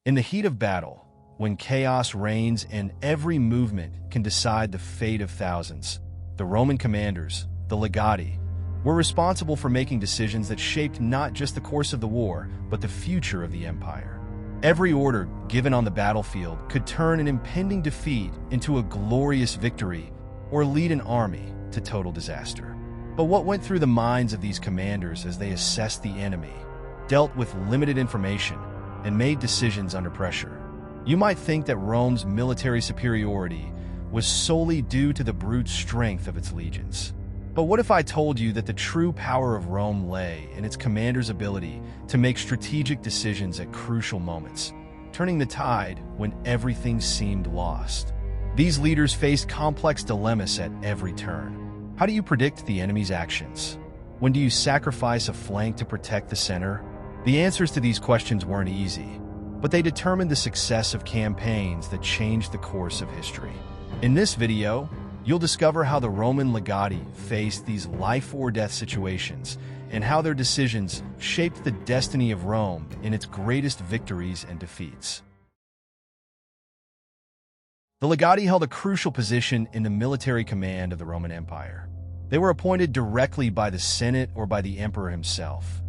In the heat of battle, when chaos reigns and every movement can decide the fate of thousands, the Roman commanders, the Legati, were responsible for making decisions that shaped not just the course of the war, but the future of the empire. Every order given on the battlefield could turn an impending defeat into a glorious victory or lead an army to total disaster. But what went through the minds of these commanders as they assessed the enemy, dealt with limited information, and made decisions under pressure? You might think that Rome's military superiority was solely due to the brute strength of its legions. But what if I told you that the true power of Rome lay in its commanders' ability to make strategic decisions at crucial moments, turning the tide when everything seemed lost? These leaders faced complex dilemmas at every turn. How do you predict the enemy's actions? When do you sacrifice a flank to protect the center? The answers to these questions weren't easy, but they determined the success of campaigns that changed the course of history. In this video, you'll discover how the Roman Legati faced these life-or-death situations and how their decisions shaped the destiny of Rome in its greatest victories and defeats. The Legati held a crucial position in the military command of the Roman Empire. They were appointed directly by the Senate or by the emperor himself,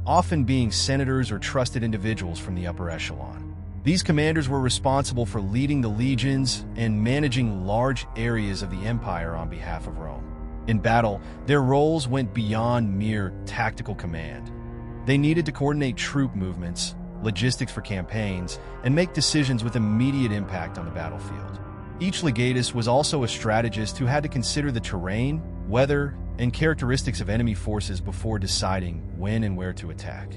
often being senators or trusted individuals from the upper echelon. These commanders were responsible for leading the legions and managing large areas of the empire on behalf of Rome. In battle, their roles went beyond mere tactical command. They needed to coordinate troop movements, logistics for campaigns, and make decisions with immediate impact on the battlefield. Each legatus was also a strategist who had to consider the terrain, weather, and characteristics of enemy forces before deciding when and where to attack.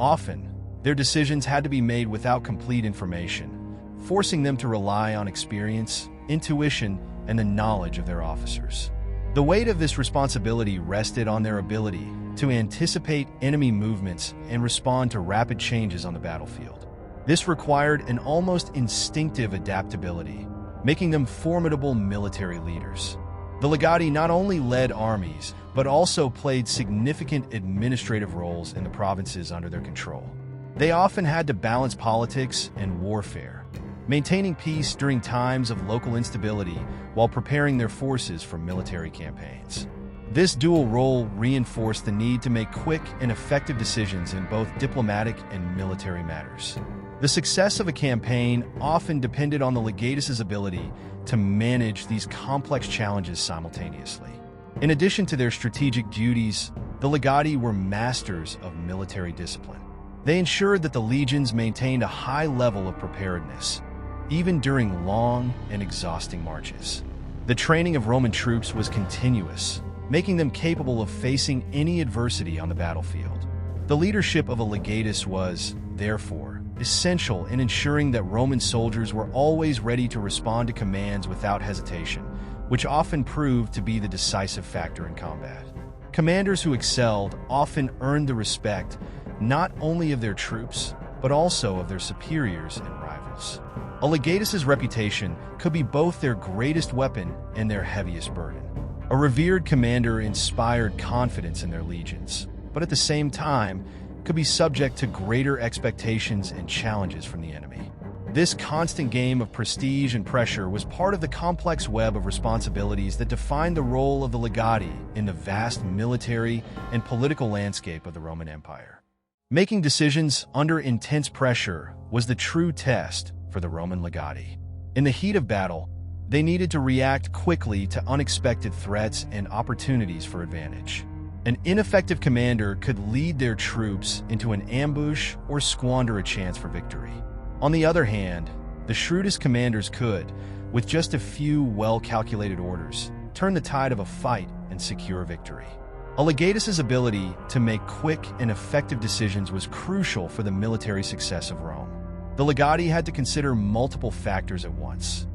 Often, their decisions had to be made without complete information, forcing them to rely on experience, intuition, and the knowledge of their officers. The weight of this responsibility rested on their ability to anticipate enemy movements and respond to rapid changes on the battlefield. This required an almost instinctive adaptability, making them formidable military leaders. The Legati not only led armies, but also played significant administrative roles in the provinces under their control. They often had to balance politics and warfare, maintaining peace during times of local instability while preparing their forces for military campaigns. This dual role reinforced the need to make quick and effective decisions in both diplomatic and military matters. The success of a campaign often depended on the legatus' ability to manage these complex challenges simultaneously. In addition to their strategic duties, the Legati were masters of military discipline. They ensured that the legions maintained a high level of preparedness, even during long and exhausting marches. The training of Roman troops was continuous, making them capable of facing any adversity on the battlefield. The leadership of a legatus was, therefore, essential in ensuring that Roman soldiers were always ready to respond to commands without hesitation, which often proved to be the decisive factor in combat. Commanders who excelled often earned the respect not only of their troops, but also of their superiors and rivals. A legatus' reputation could be both their greatest weapon and their heaviest burden. A revered commander inspired confidence in their legions, but at the same time could be subject to greater expectations and challenges from the enemy. This constant game of prestige and pressure was part of the complex web of responsibilities that defined the role of the Legati in the vast military and political landscape of the Roman Empire. Making decisions under intense pressure was the true test for the Roman Legati. In the heat of battle, they needed to react quickly to unexpected threats and opportunities for advantage. An ineffective commander could lead their troops into an ambush or squander a chance for victory. On the other hand, the shrewdest commanders could, with just a few well-calculated orders, turn the tide of a fight and secure victory. A legatus' ability to make quick and effective decisions was crucial for the military success of Rome. The Legati had to consider multiple factors at once: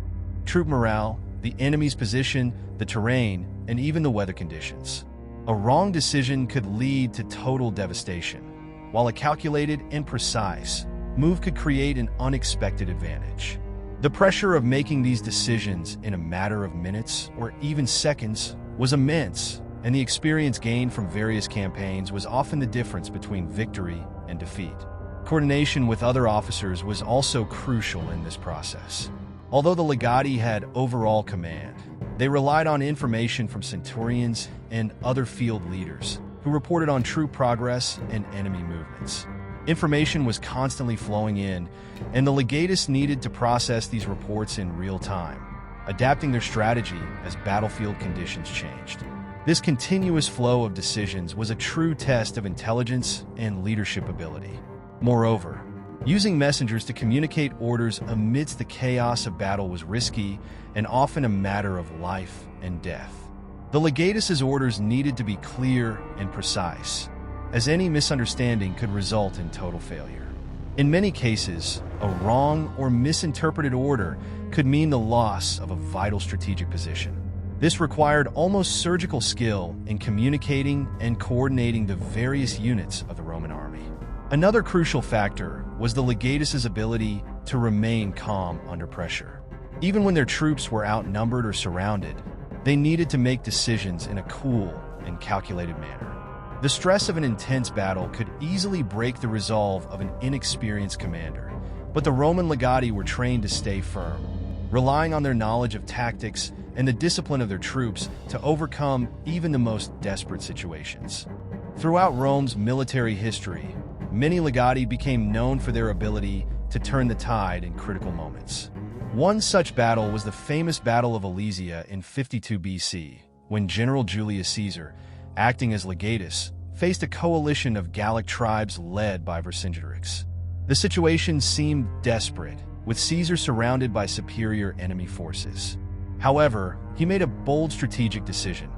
troop morale, the enemy's position, the terrain, and even the weather conditions. A wrong decision could lead to total devastation, while a calculated and precise move could create an unexpected advantage. The pressure of making these decisions in a matter of minutes or even seconds was immense, and the experience gained from various campaigns was often the difference between victory and defeat. Coordination with other officers was also crucial in this process. Although the legati had overall command, they relied on information from centurions and other field leaders who reported on troop progress and enemy movements. Information was constantly flowing in, and the legatus needed to process these reports in real time, adapting their strategy as battlefield conditions changed. This continuous flow of decisions was a true test of intelligence and leadership ability. Moreover, using messengers to communicate orders amidst the chaos of battle was risky and often a matter of life and death. The legatus's orders needed to be clear and precise, as any misunderstanding could result in total failure. In many cases, a wrong or misinterpreted order could mean the loss of a vital strategic position. This required almost surgical skill in communicating and coordinating the various units of the Roman army. Another crucial factor was the legatus's ability to remain calm under pressure. Even when their troops were outnumbered or surrounded, they needed to make decisions in a cool and calculated manner. The stress of an intense battle could easily break the resolve of an inexperienced commander, but the Roman legati were trained to stay firm, relying on their knowledge of tactics and the discipline of their troops to overcome even the most desperate situations. Throughout Rome's military history, many legati became known for their ability to turn the tide in critical moments. One such battle was the famous Battle of Alesia in 52 BC, when General Julius Caesar, acting as legatus, faced a coalition of Gallic tribes led by Vercingetorix. The situation seemed desperate, with Caesar surrounded by superior enemy forces. However, he made a bold strategic decision.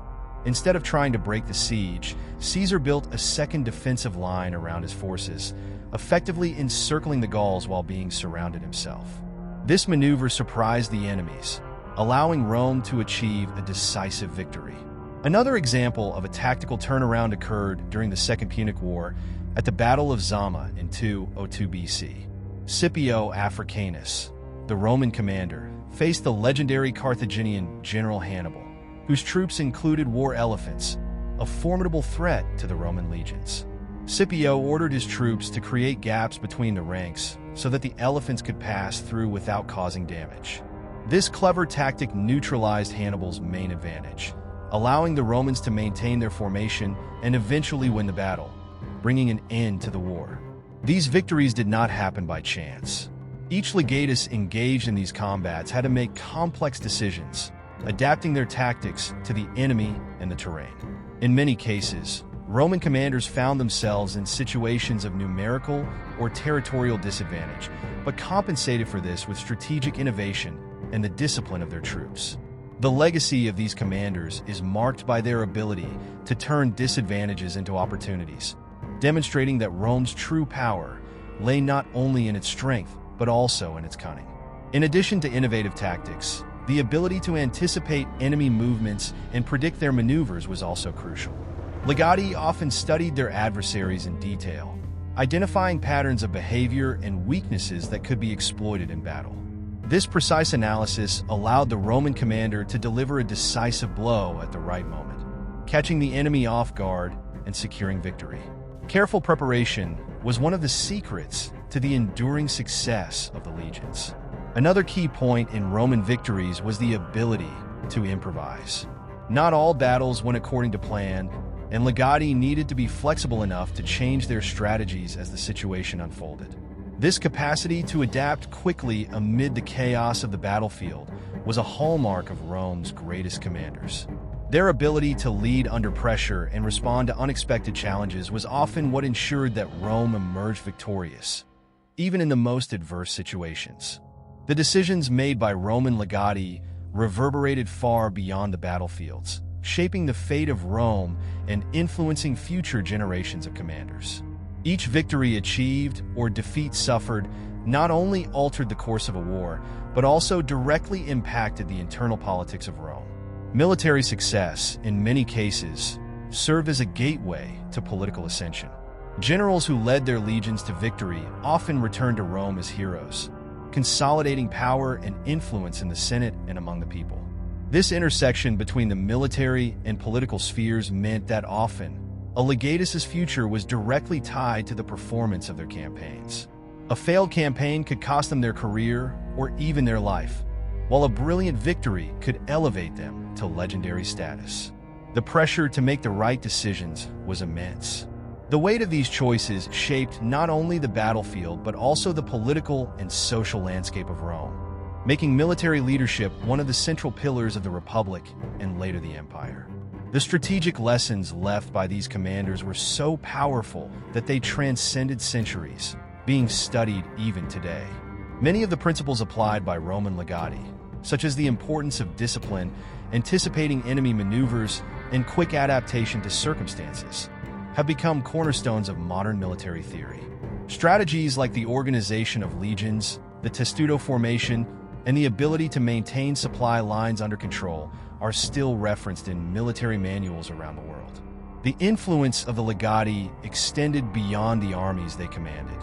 Instead of trying to break the siege, Caesar built a second defensive line around his forces, effectively encircling the Gauls while being surrounded himself. This maneuver surprised the enemies, allowing Rome to achieve a decisive victory. Another example of a tactical turnaround occurred during the Second Punic War at the Battle of Zama in 202 BC. Scipio Africanus, the Roman commander, faced the legendary Carthaginian General Hannibal, whose troops included war elephants, a formidable threat to the Roman legions. Scipio ordered his troops to create gaps between the ranks so that the elephants could pass through without causing damage. This clever tactic neutralized Hannibal's main advantage, allowing the Romans to maintain their formation and eventually win the battle, bringing an end to the war. These victories did not happen by chance. Each legatus engaged in these combats had to make complex decisions, adapting their tactics to the enemy and the terrain. In many cases, Roman commanders found themselves in situations of numerical or territorial disadvantage, but compensated for this with strategic innovation and the discipline of their troops. The legacy of these commanders is marked by their ability to turn disadvantages into opportunities, demonstrating that Rome's true power lay not only in its strength, but also in its cunning. In addition to innovative tactics, the ability to anticipate enemy movements and predict their maneuvers was also crucial. Legati often studied their adversaries in detail, identifying patterns of behavior and weaknesses that could be exploited in battle. This precise analysis allowed the Roman commander to deliver a decisive blow at the right moment, catching the enemy off guard and securing victory. Careful preparation was one of the secrets to the enduring success of the legions. Another key point in Roman victories was the ability to improvise. Not all battles went according to plan, and legati needed to be flexible enough to change their strategies as the situation unfolded. This capacity to adapt quickly amid the chaos of the battlefield was a hallmark of Rome's greatest commanders. Their ability to lead under pressure and respond to unexpected challenges was often what ensured that Rome emerged victorious, even in the most adverse situations. The decisions made by Roman legati reverberated far beyond the battlefields, shaping the fate of Rome and influencing future generations of commanders. Each victory achieved or defeat suffered not only altered the course of a war, but also directly impacted the internal politics of Rome. Military success, in many cases, served as a gateway to political ascension. Generals who led their legions to victory often returned to Rome as heroes, consolidating power and influence in the Senate and among the people. This intersection between the military and political spheres meant that often A legatus' future was directly tied to the performance of their campaigns. A failed campaign could cost them their career or even their life, while a brilliant victory could elevate them to legendary status. The pressure to make the right decisions was immense. The weight of these choices shaped not only the battlefield but also the political and social landscape of Rome, making military leadership one of the central pillars of the Republic and later the Empire. The strategic lessons left by these commanders were so powerful that they transcended centuries, being studied even today. Many of the principles applied by Roman Legati, such as the importance of discipline, anticipating enemy maneuvers, and quick adaptation to circumstances, have become cornerstones of modern military theory. Strategies like the organization of legions, the testudo formation, and the ability to maintain supply lines under control are still referenced in military manuals around the world. The influence of the Legati extended beyond the armies they commanded.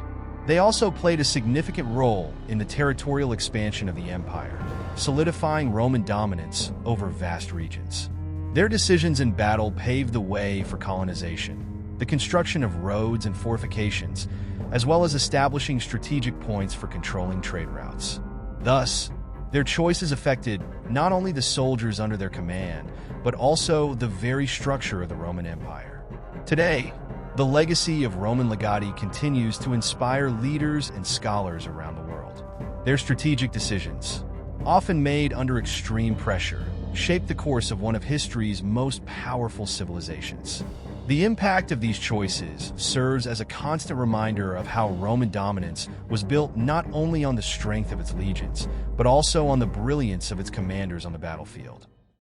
They also played a significant role in the territorial expansion of the empire, solidifying Roman dominance over vast regions. Their decisions in battle paved the way for colonization, the construction of roads and fortifications, as well as establishing strategic points for controlling trade routes. Thus, their choices affected not only the soldiers under their command, but also the very structure of the Roman Empire. Today, the legacy of Roman Legati continues to inspire leaders and scholars around the world. Their strategic decisions, often made under extreme pressure, shaped the course of one of history's most powerful civilizations. The impact of these choices serves as a constant reminder of how Roman dominance was built not only on the strength of its legions, but also on the brilliance of its commanders on the battlefield.